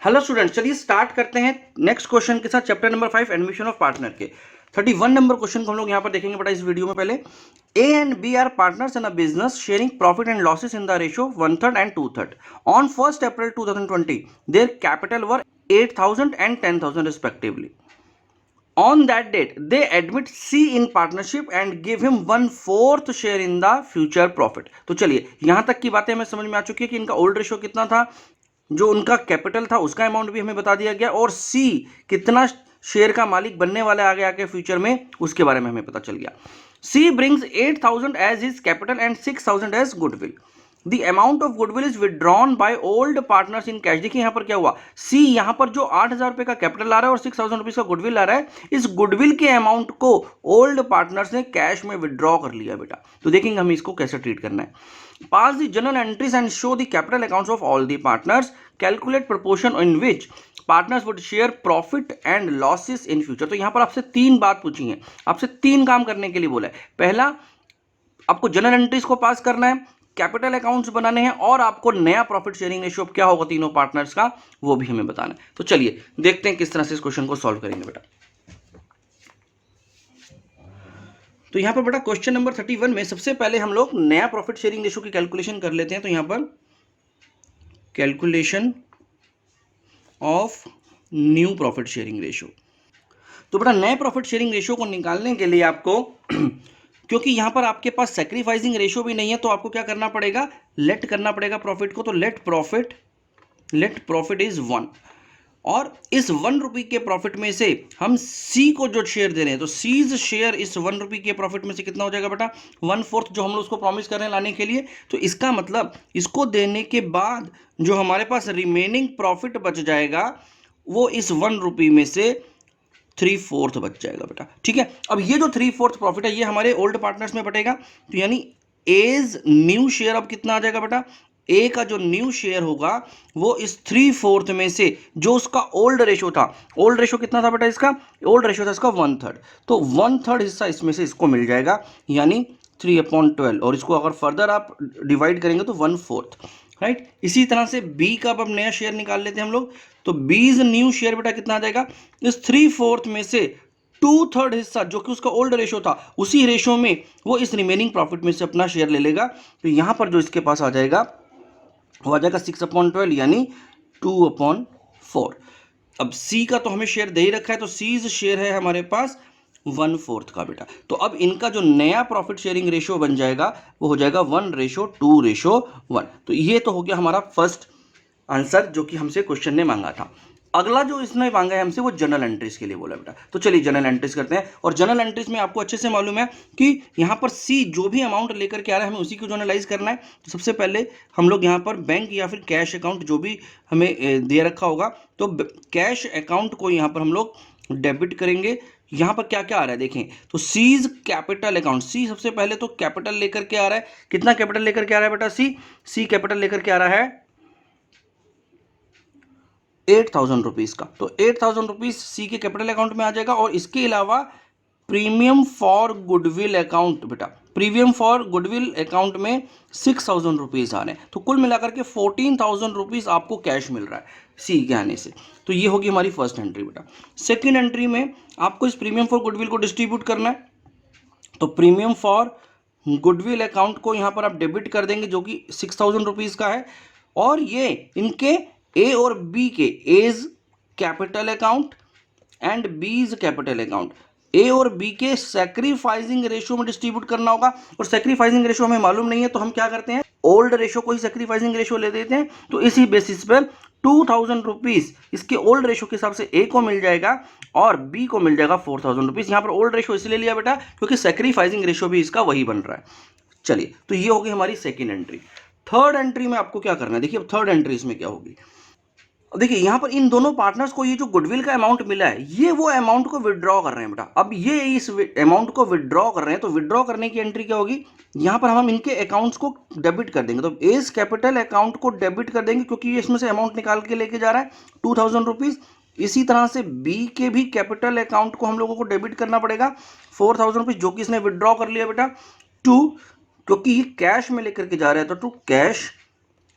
Hello students, चलिए start करते हैं नेक्स्ट क्वेश्चन के साथ chapter number 5 admission of partner के 31 नंबर क्वेश्चन को हम लोग यहाँ पर देखेंगे बेटा इस वीडियो में। पहले A and B are partners in a business sharing profit and losses in the ratio 1/3 and 2/3 on 1 April 2020 their capital were 8,000 and 10,000 respectively. On that date, they admit C in partnership and give him 1/4 share in the future profit. तो चलिए यहां तक की बातें हमें समझ में आ चुकी है कि इनका ओल्ड रेशियो कितना था, जो उनका कैपिटल था उसका अमाउंट भी हमें बता दिया गया, और सी कितना शेयर का मालिक बनने वाला है आगे आके फ्यूचर में उसके बारे में हमें पता चल गया। C brings 8,000 as his capital and 6,000 as goodwill. The amount of goodwill is withdrawn by old partners in cash. देखिए यहां पर क्या हुआ, सी यहां पर जो 8,000 रुपए का कैपिटल आ रहा है और 6,000 रुपीज का गुडविल आ रहा है, इस गुडविल के अमाउंट को ओल्ड पार्टनर्स ने कैश में विड्रॉ कर लिया बेटा। तो देखेंगे हम इसको कैसे ट्रीट करना है। Pass the journal entries and show the capital accounts of all the partners. Calculate proportion in which partners would share profit and losses in future. तो यहां पर आपसे तीन बात पूछी है, आपसे तीन काम करने के लिए बोला है। पहला, आपको जर्नल एंट्रीज को पास करना है, कैपिटल अकाउंट्स बनाने हैं, और आपको नया प्रॉफिट शेयरिंग रेशियो क्या होगा तीनों पार्टनर्स का वो भी हमें बताना है। तो चलिए देखते हैं किस तरह से इस क्वेश्चन को सॉल्व करेंगे बेटा। तो यहां पर बेटा क्वेश्चन नंबर 31 में सबसे पहले हम लोग नया प्रॉफिट शेयरिंग रेशियो की कैलकुलेशन कर लेते हैं। तो यहां पर calculation of new profit sharing ratio. तो बेटा नए प्रॉफिट शेयरिंग रेशियो को निकालने के लिए आपको क्योंकि यहां पर आपके पास सैक्रिफाइसिंग रेशियो भी नहीं है, तो आपको क्या करना पड़ेगा, लेट करना पड़ेगा प्रॉफिट को। तो लेट प्रॉफिट इज 1, और इस 1 रुपये के प्रॉफिट में से हम सी को जो शेयर दे रहे हैं, तो सीज शेयर इस 1 रुपये के प्रॉफिट में से कितना हो जाएगा बेटा, 1/4 जो हम लोग उसको प्रॉमिस कर रहे हैं लाने के लिए। तो इसका मतलब इसको देने के बाद जो हमारे पास रिमेनिंग प्रॉफिट बच जाएगा वो इस 1 रुपये में से 3/4 बच जाएगा बेटा। ठीक है, अब ये जो 3/4 प्रॉफिट है ये हमारे ओल्ड पार्टनर्स में बटेगा। तो यानी एज न्यू शेयर अब कितना आ जाएगा बेटा, ए का जो न्यू शेयर होगा वो इस 3/4 में से जो उसका ओल्ड रेशो था, ओल्ड रेशो कितना था बेटा, इसका ओल्ड रेशो था इसका 1/3, तो 1/3 हिस्सा इसमें से इसको मिल जाएगा, यानी 3/12, और इसको अगर फर्दर आप डिवाइड करेंगे तो 1/4, राइट। इसी तरह से बी का अब नया शेयर निकाल लेते हैं हम लोग। तो बीज न्यू शेयर बेटा कितना आ जाएगा, इस 3/4 में से 2/3 हिस्सा जो कि उसका ओल्ड रेशो था, उसी रेशो में वो इस रिमेनिंग प्रॉफिट में से अपना शेयर ले लेगा। तो यहां पर जो इसके पास आ जाएगा वो आ जाएगा 6/12, यानी 2/4। अब सी का तो हमें शेयर दे ही रखा है, तो सीज शेयर है हमारे पास 1/4 का बेटा। तो अब इनका जो नया प्रॉफिट शेयरिंग रेशियो बन जाएगा वो हो जाएगा 1:2:1। तो ये तो हो गया हमारा फर्स्ट आंसर जो कि हमसे क्वेश्चन ने मांगा था। अगला जो इसने मांगा है हमसे वो जनरल एंट्रीज के लिए बोला बेटा। तो चलिए जनरल एंट्रीज करते हैं, और जनरल एंट्रीज में आपको अच्छे से मालूम है कि यहाँ पर सी जो भी अमाउंट लेकर के आ रहा है हमें उसी को जो एनालाइज करना है। तो सबसे पहले हम लोग यहाँ पर बैंक या फिर कैश अकाउंट जो भी हमें दे रखा होगा, तो कैश अकाउंट को यहाँ पर हम लोग डेबिट करेंगे। यहाँ पर क्या क्या आ रहा है देखें, तो सीज कैपिटल अकाउंट, सी सबसे पहले तो कैपिटल लेकर के आ रहा है। कितना कैपिटल लेकर के आ रहा है बेटा, सी कैपिटल लेकर के आ रहा है 8,000 रुपीज का। तो 8,000 रुपीज सी के कैपिटल अकाउंट में आ जाएगा, और इसके अलावा प्रीमियम फॉर गुडविल अकाउंट बेटा, प्रीमियम फॉर गुडविल अकाउंट में 6,000 रुपीज आ रहे हैं। तो कुल मिलाकर के 14,000 रुपीज आपको कैश मिल रहा है सी के आने से। तो ये होगी हमारी फर्स्ट एंट्री बेटा। सेकेंड एंट्री में आपको इस प्रीमियम फॉर गुडविल को डिस्ट्रीब्यूट करना है। तो प्रीमियम फॉर गुडविल अकाउंट को यहाँ पर आप डेबिट कर देंगे जो कि 6,000 रुपीज का है, और ये इनके ए और बी के A's capital account and B's capital account, A और बी के सैक्रिफाइसिंग रेशियो में डिस्ट्रीब्यूट करना होगा। और सैक्रिफाइसिंग रेशियो हमें मालूम नहीं है, तो हम क्या करते हैं, ओल्ड रेशियो को ही सैक्रिफाइसिंग रेशियो ले देते हैं। तो इसी बेसिस पर 2,000 रुपीज इसके ओल्ड रेशियो के हिसाब से ए को मिल जाएगा और बी को मिल जाएगा 4,000 रुपीज। यहाँ पर ओल्ड रेशियो इसलिए लिया बेटा क्योंकि सैक्रिफाइसिंग रेशियो भी इसका वही बन रहा है। चलिए, तो ये होगी हमारी सेकेंड एंट्री। थर्ड एंट्री में आपको क्या करना है, देखिए अब थर्ड एंट्री इसमें क्या होगी। देखिए यहाँ पर इन दोनों पार्टनर्स को ये जो गुडविल का अमाउंट मिला है ये वो अमाउंट को विड्रॉ कर रहे हैं बेटा। अब ये इस अमाउंट को विड्रॉ कर रहे हैं, तो विड्रॉ करने की एंट्री क्या होगी, यहाँ पर हम इनके अकाउंट्स को डेबिट कर देंगे। तो एज कैपिटल अकाउंट को डेबिट कर देंगे क्योंकि ये इसमें से अमाउंट निकाल के लेके जा रहा है 2,000 रुपीज। इसी तरह से बी के भी कैपिटल अकाउंट को हम लोगों को डेबिट करना पड़ेगा 4,000 रुपीज जो कि इसने विड्रॉ कर लिया बेटा, टू क्योंकि ये कैश में लेकर के जा रहा है तो टू कैश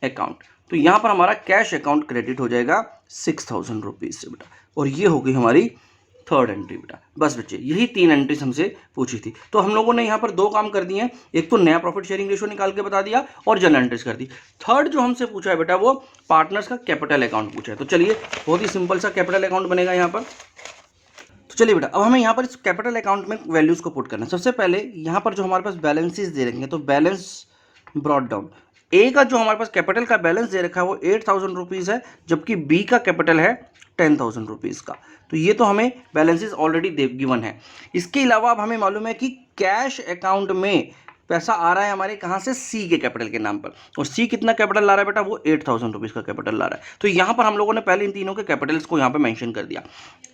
अकाउंट। तो यहां पर हमारा कैश अकाउंट क्रेडिट हो जाएगा 6,000 रुपीज़ से बेटा। और ये हो गई हमारी थर्ड एंट्री बेटा। बस बच्चे यही 3 एंट्रीज हमसे पूछी थी। तो हम लोगों ने यहाँ पर 2 काम कर दिए हैं, एक तो नया प्रॉफिट शेयरिंग रेशियो निकाल के बता दिया और जनरल एंट्रीज कर दी। थर्ड जो हमसे पूछा है बेटा वो पार्टनर्स का कैपिटल अकाउंट पूछा है। तो चलिए बहुत ही सिंपल सा कैपिटल अकाउंट बनेगा यहाँ पर। तो चलिए बेटा अब हमें यहाँ पर इस कैपिटल अकाउंट में वैल्यूज को पुट करना है। सबसे पहले यहाँ पर जो हमारे पास बैलेंसेस दे रखेंगे तो बैलेंस ब्रॉट डाउन, ए का जो हमारे पास कैपिटल का बैलेंस दे रखा है वो 8,000 रुपीज़ है, जबकि बी का कैपिटल है 10,000 रुपीज़ का। तो ये तो हमें बैलेंसेस ऑलरेडी गिवन है। इसके अलावा अब हमें मालूम है कि कैश अकाउंट में पैसा आ रहा है हमारे कहाँ से, सी के कैपिटल के नाम पर, और सी कितना कैपिटल ला रहा है बेटा, वो 8,000 रुपीज़ का कैपिटल ला रहा है। तो यहाँ पर हम लोगों ने पहले इन तीनों के कैपिटल्स को यहाँ पर मेंशन कर दिया।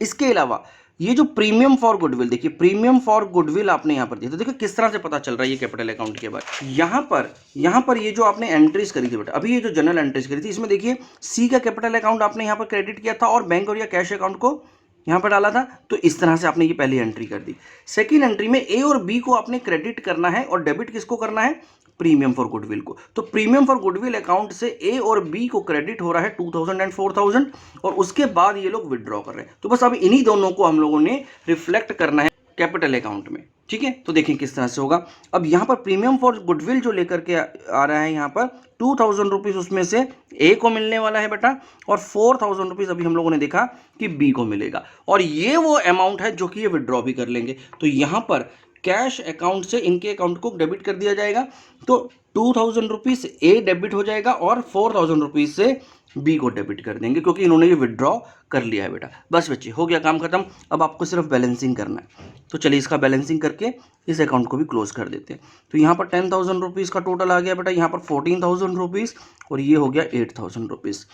इसके अलावा ये जो प्रीमियम फॉर गुडविल, देखिए प्रीमियम फॉर गुडविल आपने यहाँ पर दिया। तो देखिए किस तरह से पता चल रहा है ये कैपिटल अकाउंट के बाद, यहाँ पर ये जो आपने एंट्रीज करी थी बेटा, अभी ये जो जनरल एंट्रीज करी थी इसमें देखिए सी का कैपिटल अकाउंट आपने यहाँ पर क्रेडिट किया था और बैंक और या कैश अकाउंट को यहाँ पर डाला था। तो इस तरह से आपने ये पहली एंट्री कर दी। सेकेंड एंट्री में ए और बी को आपने क्रेडिट करना है और डेबिट किसको करना है, प्रीमियम फॉर गुडविल को। तो प्रीमियम फॉर गुडविल अकाउंट से ए और बी को क्रेडिट हो रहा है 2,000 एंड 4,000 और उसके बाद ये लोग विदड्रॉ कर रहे हैं। तो बस अब इन्हीं दोनों को हम लोगों ने रिफ्लेक्ट करना है कैपिटल अकाउंट में, ठीक है। तो देखें किस तरह से होगा। अब यहाँ पर प्रीमियम फॉर गुडविल जो लेकर के आ रहा है यहाँ पर 2,000 रुपीज़ उसमें से ए को मिलने वाला है बेटा और 4,000 रुपीज़ अभी हम लोगों ने देखा कि बी को मिलेगा और ये वो अमाउंट है जो कि ये विदड्रॉ भी कर लेंगे। तो यहाँ पर कैश अकाउंट से इनके अकाउंट को डेबिट कर दिया जाएगा। तो 2,000 रुपीज़ ए डेबिट हो जाएगा और 4,000 रुपीज़ से बी को डेबिट कर देंगे क्योंकि इन्होंने ये विदड्रॉ कर लिया है बेटा। बस बच्चे हो गया काम खत्म। अब आपको सिर्फ बैलेंसिंग करना है। तो चलिए इसका बैलेंसिंग करके इस अकाउंट को भी क्लोज कर देते हैं। तो यहाँ पर 10,000 रुपीज़ का टोटल आ गया बेटा, यहाँ पर 14,000 रुपीज़ और ये हो गया 8,000 रुपीज़।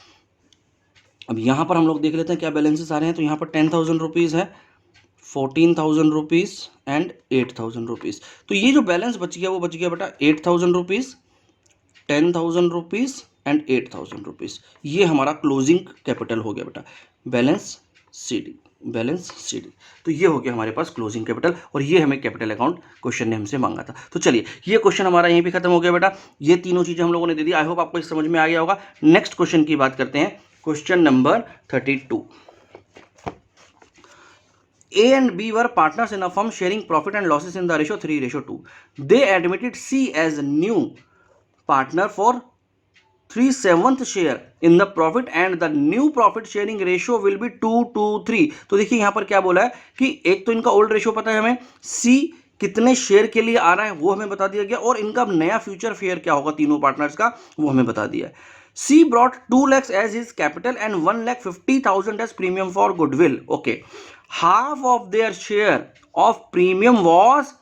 अब यहाँ पर हम लोग देख लेते हैं क्या बैलेंसेस आ रहे हैं। तो यहाँ पर 10,000 रुपीज़ है, 14,000 रुपीज़ एंड 8,000 रुपीज़। तो ये जो बैलेंस बच गया वो बच गया बेटा 8,000 रुपीज़, 10,000 रुपीज़ एंड 8,000 रुपीज़। ये हमारा क्लोजिंग कैपिटल हो गया बेटा, बैलेंस सी डी। तो ये हो गया हमारे पास क्लोजिंग कैपिटल और ये हमें कैपिटल अकाउंट क्वेश्चन ने हमसे मांगा था। तो चलिए ये क्वेश्चन हमारा यहीं पे खत्म हो गया बेटा। ये तीनों चीज़ें हम लोगों ने दे दी। आई होप आपको इस समझ में आ गया होगा। नेक्स्ट क्वेश्चन की बात करते हैं, question number 32। A and B were partners in a firm sharing profit and losses in the ratio 3:2. They admitted C as a new partner for 3/7 share in the profit and the new profit sharing ratio will be 2:3. तो देखिए यहाँ पर क्या बोला है कि एक तो इनका ओल्ड रेशियो पता है हमें, C कितने शेयर के लिए आ रहा है वो हमें बता दिया गया और इनका नया फ्यूचर फेयर क्या होगा तीनों पार्टनर्स का वो हमें बता दिया है। C brought 2 lakhs as his capital and 1,50,000 as premium for goodwill. Okay. Half of their share of premium was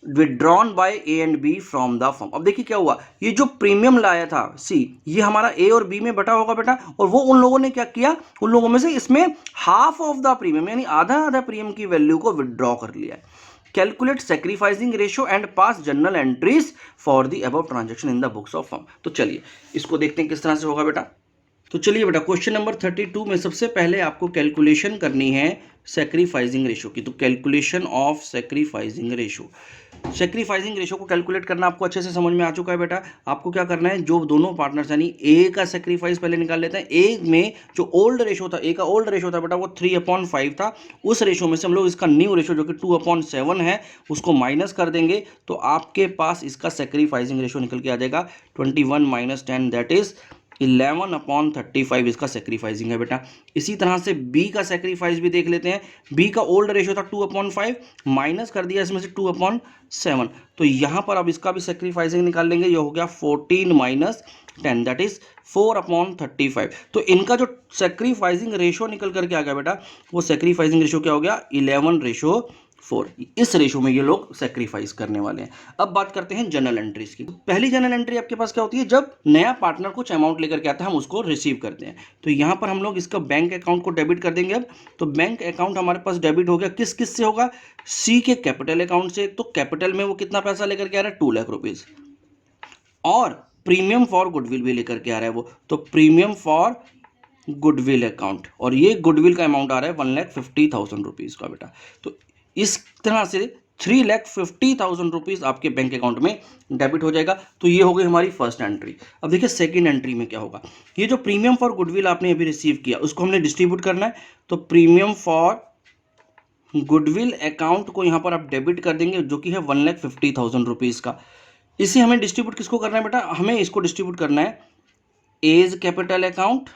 withdrawn by A and B from the firm. अब देखिए क्या हुआ, ये जो प्रीमियम लाया था C, ये हमारा A और B में बटा होगा बेटा और वो उन लोगों ने क्या किया, उन लोगों में से इसमें हाफ ऑफ द प्रीमियम यानी आधा प्रीमियम की वैल्यू को विदड्रॉ कर लिया है। Calculate sacrificing ratio and pass general entries for the above transaction in the books of firm. तो चलिए इसको देखते हैं किस तरह से होगा बेटा। तो चलिए बेटा क्वेश्चन नंबर 32 में सबसे पहले आपको कैलकुलेशन करनी है सैक्रिफाइसिंग रेशियो की। तो calculation of sacrificing ratio, sacrificing ratio को कैलकुलेट करना आपको अच्छे से समझ में आ चुका है बेटा। आपको क्या करना है, जो दोनों पार्टनर्स यानी ए का सैक्रिफाइस पहले निकाल लेते हैं। ए में जो ओल्ड रेशियो था, ए का ओल्ड रेशियो था बेटा वो 3/5 था। उस रेशियो में से हम लोग इसका न्यू रेशियो जो कि 2/7 है उसको माइनस कर देंगे तो आपके पास इसका सैक्रिफाइसिंग रेशियो निकल के आ जाएगा 21 - 10 दैट इज 11/35 इसका सैक्रिफाइसिंग है बेटा। इसी तरह से बी का सैक्रिफाइस भी देख लेते हैं। बी का ओल्ड रेशियो था 2/5 माइनस कर दिया इसमें से 2/7 तो यहाँ पर अब इसका भी सैक्रिफाइसिंग निकाल लेंगे। ये हो गया 14 - 10 दैट इज 4/35। तो इनका जो सैक्रिफाइसिंग रेशियो निकल करके आ गया बेटा वो सैक्रिफाइसिंग रेशियो क्या हो गया 11:4। इस रेशियो में ये लोग सैक्रिफाइस करने वाले हैं। अब बात करते हैं जनरल एंट्रीज की। पहली जनरल एंट्री आपके पास क्या होती है, जब नया पार्टनर कुछ अमाउंट लेकर के आता है हम उसको रिसीव करते हैं। तो यहाँ पर हम लोग इसका बैंक अकाउंट को डेबिट कर देंगे। अब तो बैंक अकाउंट हमारे पास डेबिट हो गया, किस किस से होगा, सी के कैपिटल अकाउंट से। तो कैपिटल में वो कितना पैसा लेकर के आ रहा है 2 लाख रुपीज और प्रीमियम फॉर गुडविल भी लेकर के आ रहा है वो, तो प्रीमियम फॉर गुडविल अकाउंट और ये गुडविल का अमाउंट आ रहा है 1,50,000 रुपीज का बेटा। तो इस तरह से 3,50,000 रुपीज़ आपके बैंक अकाउंट में डेबिट हो जाएगा। तो ये हो गई हमारी फर्स्ट एंट्री। अब देखिए सेकंड एंट्री में क्या होगा। ये जो प्रीमियम फॉर गुडविल आपने अभी रिसीव किया उसको हमने डिस्ट्रीब्यूट करना है। तो प्रीमियम फॉर गुडविल अकाउंट को यहाँ पर आप डेबिट कर देंगे जो कि है 1,50,000 रुपीज़ का। इसे हमें डिस्ट्रीब्यूट किसको करना है बेटा, हमें इसको डिस्ट्रीब्यूट करना है A's capital account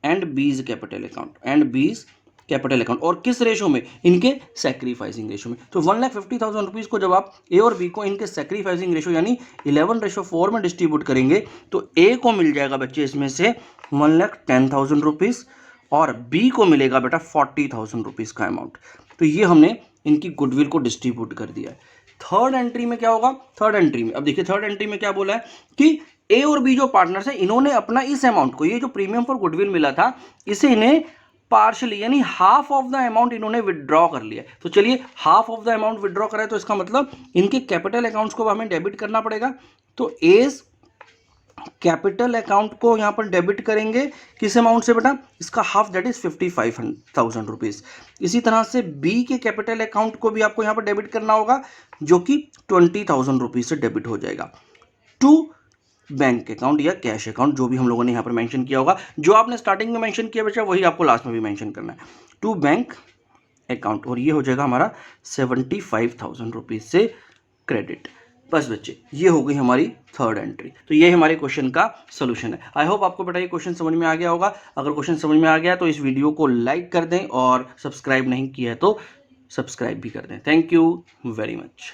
and B's capital account capital account. और किस रेशो में, इनके सैक्रिफाइसिंग रेशो में। तो 1,50,000 रुपीज़ को जब आप ए और बी को इनके सैक्रिफाइसिंग रेशो यानी 11:4 में डिस्ट्रीब्यूट करेंगे तो ए को मिल जाएगा बच्चे इसमें से 1,10,000 रुपीज़ और बी को मिलेगा बेटा 40,000 रुपीज़ का अमाउंट। तो ये हमने इनकी गुडविल को डिस्ट्रीब्यूट कर दिया है। थर्ड एंट्री में क्या होगा, थर्ड एंट्री में अब देखिए थर्ड एंट्री में क्या बोला है कि ए और बी जो पार्टनर्स हैं इन्होंने अपना इस अमाउंट को, ये जो प्रीमियम फॉर गुडविल मिला था इसे इन्हें पार्शली यानी हाफ ऑफ द अमाउंट इन्होंने विड्रॉ कर लिया। तो चलिए half of the amount withdraw करा है तो इसका मतलब इनके कैपिटल अकाउंट्स को हमें डेबिट करना पड़ेगा। तो एज कैपिटल अकाउंट को यहाँ पर डेबिट करेंगे किस अमाउंट से बेटा, इसका हाफ दैट इज 55,000 रुपीज़। इसी तरह से बी के कैपिटल अकाउंट को भी आपको यहाँ पर डेबिट करना होगा जो कि 20,000 रुपीज़ से डेबिट हो जाएगा टू बैंक अकाउंट या कैश अकाउंट, जो भी हम लोगों ने यहाँ पर मेंशन किया होगा। जो आपने स्टार्टिंग में मेंशन किया बच्चा वही आपको लास्ट में भी मेंशन करना है, टू बैंक अकाउंट। और ये हो जाएगा हमारा 75,000 रुपीज़ से क्रेडिट। बस बच्चे ये हो गई हमारी थर्ड एंट्री। तो ये हमारे क्वेश्चन का सोल्यूशन है। आई होप आपको बेटा ये क्वेश्चन समझ में आ गया होगा। अगर क्वेश्चन समझ में आ गया तो इस वीडियो को लाइक कर दें और सब्सक्राइब नहीं किया है तो सब्सक्राइब भी कर दें। Thank you very much.